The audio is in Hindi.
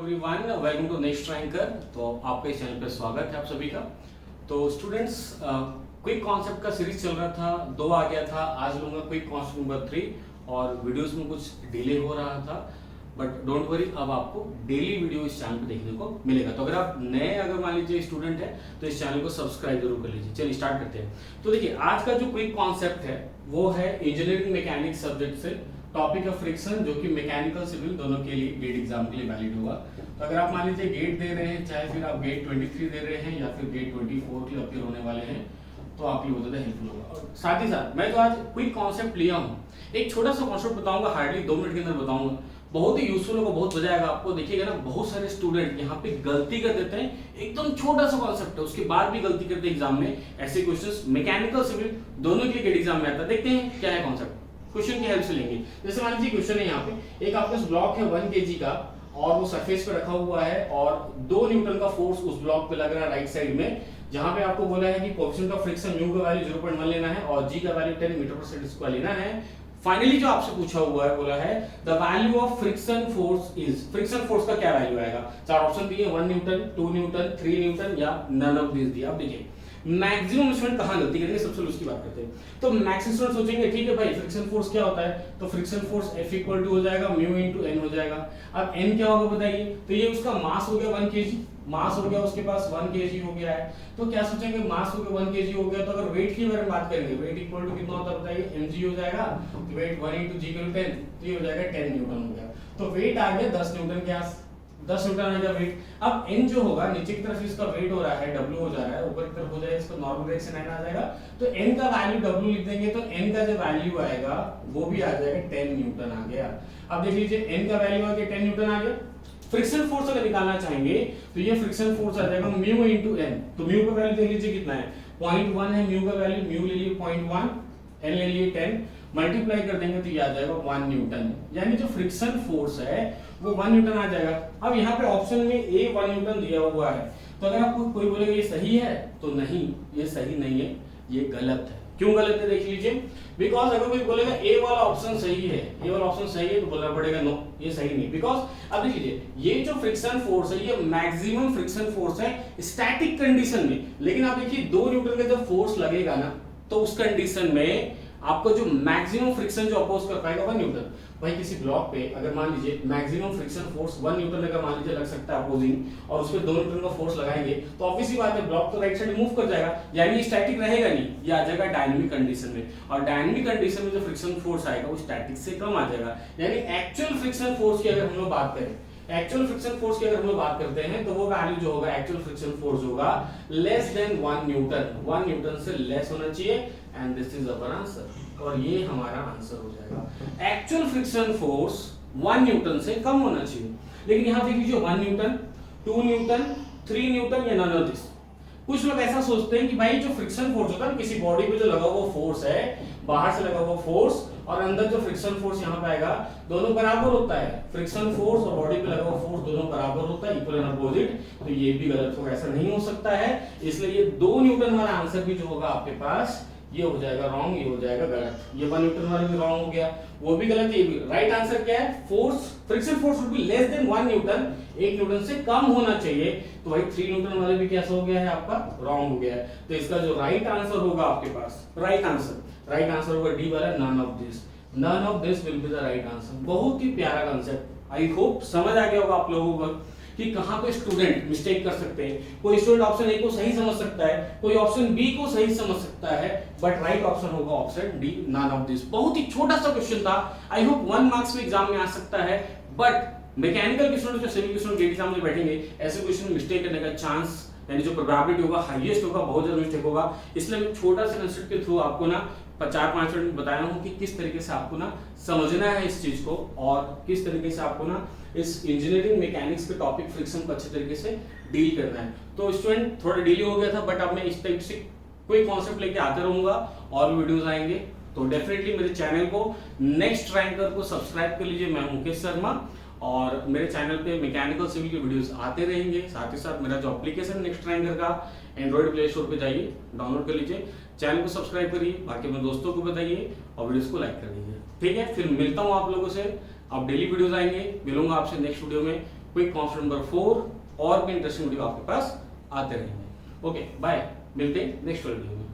Everyone, welcome to next ranker. तो आपके इस चैनल पे स्वागत है आप सभी का। तो स्टूडेंट्स, क्विक कॉन्सेप्ट का सीरीज चल रहा था, 2 आ गया था, आज लूंगा क्विक कॉन्सेप्ट नंबर 3 और वीडियोस में कुछ डिले हो रहा था, बट डोंट वरी, अब आपको डेली वीडियो इस चैनल पे देखने को मिलेगा। तो अगर आप नए मान लीजिए स्टूडेंट है तो इस चैनल को सब्सक्राइब जरूर कर लीजिए। चलिए स्टार्ट करते हैं। तो देखिए, आज का जो क्विक कॉन्सेप्ट है वो है इंजीनियरिंग मैकेनिक्स सब्जेक्ट से टॉपिक ऑफ फ्रिक्शन, जो कि मैकेनिकल सिविल दोनों के लिए गेट एग्जाम के लिए वैलिड होगा। तो अगर आप मान लीजिए गेट दे रहे हैं, चाहे फिर आप गेट 23 दे रहे हैं या फिर गेट 24 के लिए अपीयर होने वाले हैं, तो आपके लिए बहुत ज़्यादा हेल्पफुल होगा। और साथ ही साथ मैं तो आज क्विक कॉन्सेप्ट लिया हूँ, एक छोटा सा कॉन्सेप्ट बताऊंगा, हार्डली 2 मिनट के अंदर बताऊंगा, बहुत ही यूजफुल होगा, बहुत मजा आएगा आपको। देखिएगा ना, बहुत सारे स्टूडेंट यहाँ पे गलती कर देते हैं, एकदम छोटा सा कॉन्सेप्ट है, उसके बाद भी गलती करते हैं एग्जाम में। ऐसे क्वेश्चंस मैकेनिकल सिविल दोनों के लिए गेट एग्जाम में आता है। देखते हैं क्या है कॉन्सेप्ट, क्वेश्चन की हेल्प से लेंगे। जैसे मान लीजिए क्वेश्चन है यहाँ पे, एक आपके पास ब्लॉक है 1 kg का और वो सरफेस पे रखा हुआ है और 2 न्यूटन का फोर्स उस ब्लॉक पे लग रहा है राइट साइड में, जहां पे आपको बोला है कि कोएफिशिएंट ऑफ फ्रिक्शन म्यू का वैल्यू 0.1 लेना है और जी का वैल्यू 10 मीटर पर सेकंड स्क्वायर लेना है। फाइनली जो आपसे पूछा हुआ है, बोला है the value of friction force is, friction force का क्या वैल्यू आएगा। 4 ऑप्शन दिए, 1 न्यूटन, 2 न्यूटन, 3 न्यूटन या नन ऑफ दिस दिया। अब देखिए मैक्सिमम स्टूडेंट कहां गलती करेंगे, सबसे उसकी बात करते हैं। तो मैक्सिमम स्टूडेंट सोचेंगे ठीक है भाई, फ्रिक्शन फोर्स क्या होता है, तो friction force F equal to हो जाएगा म्यू इनटू n हो जाएगा। अब n क्या होगा बताइए, तो ये उसका मास हो गया 1 kg, मास हो गया उसके पास 1 kg हो गया है। तो क्या सोचेंगे, मास हो गया 1 kg हो गया, तो अगर वेट की बारे में बात करेंगे, वेट इक्वल टू कितना होता है बताइए, mg हो जाएगा। तो वेट 1 इनटू g इक्वल 10, तो ये हो जाएगा 10 न्यूटन हो गया। तो वेट आ गया 10 न्यूटन के आस 10 न्यूटन आ गया वेट। अब n जो होगा, नीचे की तरफ इसका वेट हो रहा है, w हो जा रहा है, ऊपर की तरफ हो जाएगा, इसका नॉर्मल डायरेक्शन n आ जाएगा। तो n का वैल्यू w लिख देंगे, तो n का जो वैल्यू आएगा वो भी आ जाएगा 10 न्यूटन आ गया। अब देख लीजिए n का वैल्यू आ गया 10 न्यूटन आ गया। फ्रिक्शन फोर्स अगर निकालना चाहेंगे तो ये फ्रिक्शन फोर्स आ जाएगा म्यू इनटू n। तो म्यू का वैल्यू देख लीजिए कितना है, 0.1 है म्यू का वैल्यू, म्यू ले लिए 0.1, n ले लिए 10, मल्टीप्लाई कर देंगे तो ये आ जाएगा 1 न्यूटन। यानी जो फ्रिक्शन फोर्स है वो 1 न्यूटन आ जाएगा। अब यहाँ पे ऑप्शन में a 1 न्यूटन दिया हुआ है, तो अगर आपको कोई बोलेगा ये सही है, तो नहीं, ये सही नहीं है, ये गलत है। क्यों गलत है देख लीजिए, बिकॉज अगर कोई बोलेगा ए वाला ऑप्शन सही है, ए वाला ऑप्शन सही है, तो बोलना पड़ेगा नो, ये सही नहीं। बिकॉज अब देखिए, ये जो फ्रिक्शन फोर्स है ये मैक्सिमम फ्रिक्शन फोर्स है स्टैटिक कंडीशन में, लेकिन आप देखिए 2 न्यूटन का जब फोर्स लगेगा ना, तो उस कंडीशन में आपको जो मैक्सिमम फ्रिक्शन जो अपोज कर पाएगा 1 न्यूटन। भाई किसी ब्लॉक पे अगर मान लीजिए मैक्सिमम फ्रिक्शन फोर्स 1 न्यूटन अगर मान लीजिए लग सकता है अपोजिंग, और उस पे 2 न्यूटन का फोर्स लगाएंगे, तो ऑब्वियसली बात है ब्लॉक तो राइट साइड मूव कर जाएगा, यानी स्टैटिक रहेगा नहीं, ये आ जाएगा डायनामिक कंडीशन में। और डायनामिक कंडीशन में जो फ्रिक्शन फोर्स आएगा वो स्टैटिक से कम आ जाएगा। यानी एक्चुअल फ्रिक्शन फोर्स की अगर हम लोग बात करें, एक्चुअल फ्रिक्शन फोर्स की अगर हम लोग बात करते हैं, तो वो वैल्यू जो होगा एक्चुअल फ्रिक्शन फोर्स होगा लेस देन 1 न्यूटन, 1 न्यूटन से लेस होना चाहिए, and this is our answer, और ये हमारा आंसर हो जाएगा। एक्चुअल फ्रिक्शन फोर्स 1 न्यूटन से कम होना चाहिए, लेकिन यहां देख लीजिए 1 न्यूटन, 2 न्यूटन, 3 न्यूटन या नन ऑफ दिस। कुछ लोग ऐसा सोचते हैं कि भाई जो फ्रिक्शन फोर्स होता है किसी बॉडी पे जो लगा हुआ फोर्स है, बाहर से लगा हुआ फोर्स और अंदर जो फ्रिक्शन फोर्स यहाँ पे आएगा, दोनों बराबर होता है। फ्रिक्शन फोर्स और बॉडी पे लगा हुआ फोर्स दोनों बराबर होता है, इक्वल एंड अपोजिट। तो ये भी गलत होगा, ऐसा नहीं हो सकता है। इसलिए ये 2 न्यूटन वाला आंसर भी जो होगा आपके पास, ये हो जाएगा रॉन्ग, ये हो जाएगा गलत। ये 1 न्यूटन वाला भी रॉन्ग हो गया, वो भी गलत, ये भी। राइट आंसर क्या है, force friction force would be less than 1 Newton, 1 Newton से कम होना चाहिए। तो भाई 3 न्यूटन वाले भी कैसा हो गया है आपका, रॉन्ग हो गया है। तो इसका जो राइट आंसर होगा आपके पास, राइट आंसर होगा डी वाला, none of this, none of this will be the right answer. बहुत ही प्यारा कांसेप्ट, आई होप समझ आ गया होगा आप लोगों को कि कहां पे स्टूडेंट मिस्टेक कर सकते हैं। कोई स्टूडेंट ऑप्शन ए को सही समझ सकता है, कोई ऑप्शन बी को सही समझ सकता है, बट राइट ऑप्शन होगा option D, none of this. बहुत ही छोटा सा क्वेश्चन था, आई होप 1 मार्क्स में एग्जाम में आ सकता है, बट मैकेनिकल के स्टूडेंट जो सिविल के स्टूडेंट गेट एग्जाम में बैठेंगे, ऐसे क्वेश्चन मिस्टेक करने का चांस, यानी जो प्रोबेबिलिटी होगा हाईएस्ट होगा, बहुत ज्यादा मिस्टेक होगा। इसलिए मैं छोटा सा कंसेप्ट के थ्रू आपको ना 4-5 मिनट बताया हूं कि किस तरीके से आपको ना समझना है इस चीज को, और किस तरीके से आपको ना इस इंजीनियरिंग मैकेनिक्स के टॉपिक फ्रिक्शन को अच्छे तरीके से डील करना है। तो स्टूडेंट थोड़ा डिले हो गया था, बट अब मैं इस टाइप से कोई कॉन्सेप्ट लेके आते रहूंगा, और भी वीडियोस आएंगे। तो डेफिनेटली मेरे चैनल को नेक्स्ट रैंकर को सब्सक्राइब कर लीजिए। मैं मुकेश शर्मा, और मेरे चैनल पे मैकेनिकल सिविल के वीडियोस आते रहेंगे। साथ ही साथ मेरा जो एप्लीकेशन नेक्स्ट रैंकर का एंड्रॉइड प्ले स्टोर पे जाइए, डाउनलोड कर लीजिए, चैनल को सब्सक्राइब करिए, बाकी अपने दोस्तों को बताइए और वीडियोस को लाइक कर दीजिए। ठीक है, फिर मिलता हूँ आप लोगों से, अब डेली वीडियोस आएंगे, मिलूंगा आपसे नेक्स्ट वीडियो में। क्विक कॉन्सेप्ट नंबर 4 और भी इंटरेस्टिंग वीडियो आपके पास आते रहेंगे। ओके बाय, मिलते हैं नेक्स्ट वीडियो में।